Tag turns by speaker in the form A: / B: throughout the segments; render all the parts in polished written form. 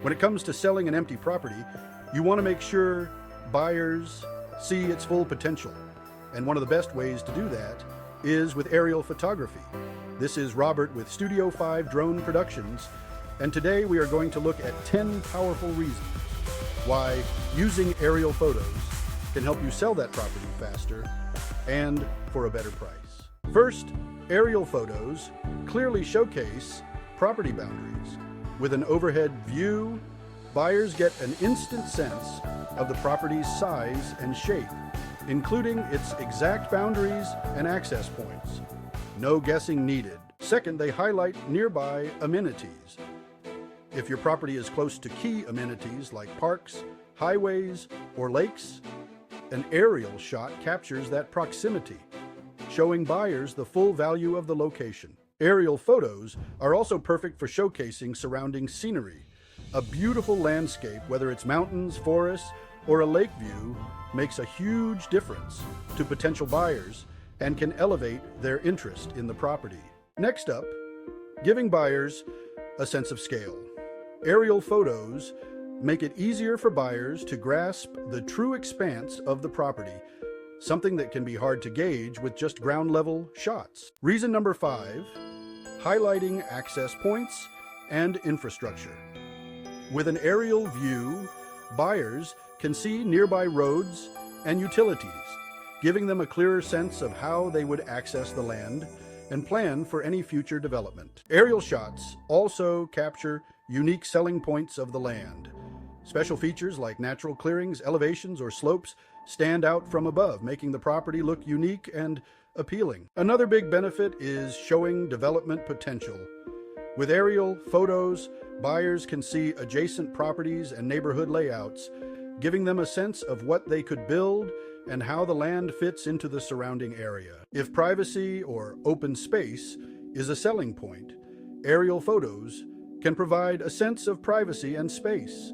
A: When it comes to selling an empty property, you want to make sure buyers see its full potential. And one of the best ways to do that is with aerial photography. This is Robert with Studio 5 Drone Productions, and today we are going to look at 10 powerful reasons why using aerial photos can help you sell that property faster and for a better price. First, aerial photos clearly showcase property boundaries. With an overhead view, buyers get an instant sense of the property's size and shape, including its exact boundaries and access points. No guessing needed. Second, they highlight nearby amenities. If your property is close to key amenities like parks, highways, or lakes, an aerial shot captures that proximity, showing buyers the full value of the location. Aerial photos are also perfect for showcasing surrounding scenery. A beautiful landscape, whether it's mountains, forests, or a lake view, makes a huge difference to potential buyers and can elevate their interest in the property. Next up, giving buyers a sense of scale. Aerial photos make it easier for buyers to grasp the true expanse of the property, something that can be hard to gauge with just ground-level shots. Reason number 5, highlighting access points and infrastructure. With an aerial view, buyers can see nearby roads and utilities, giving them a clearer sense of how they would access the land and plan for any future development. Aerial shots also capture unique selling points of the land. Special features like natural clearings, elevations, or slopes stand out from above, making the property look unique and appealing. Another big benefit is showing development potential. With aerial photos, buyers can see adjacent properties and neighborhood layouts, giving them a sense of what they could build and how the land fits into the surrounding area. If privacy or open space is a selling point, aerial photos can provide a sense of privacy and space.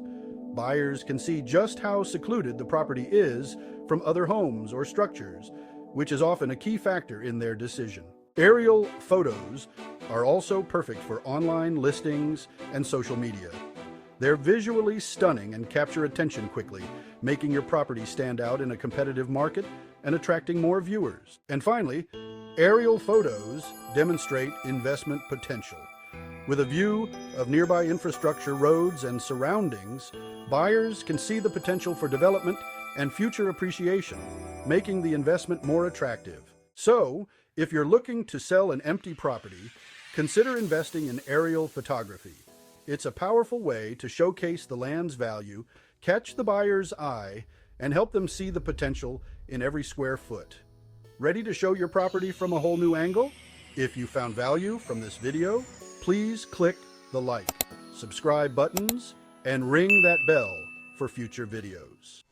A: Buyers can see just how secluded the property is from other homes or structures, which is often a key factor in their decision. Aerial photos are also perfect for online listings and social media. They're visually stunning and capture attention quickly, making your property stand out in a competitive market and attracting more viewers. And finally, aerial photos demonstrate investment potential. With a view of nearby infrastructure, roads, and surroundings, buyers can see the potential for development and future appreciation, making the investment more attractive. So, if you're looking to sell an empty property, consider investing in aerial photography. It's a powerful way to showcase the land's value, catch the buyer's eye, and help them see the potential in every square foot. Ready to show your property from a whole new angle? If you found value from this video, please click the like, subscribe buttons, and ring that bell for future videos.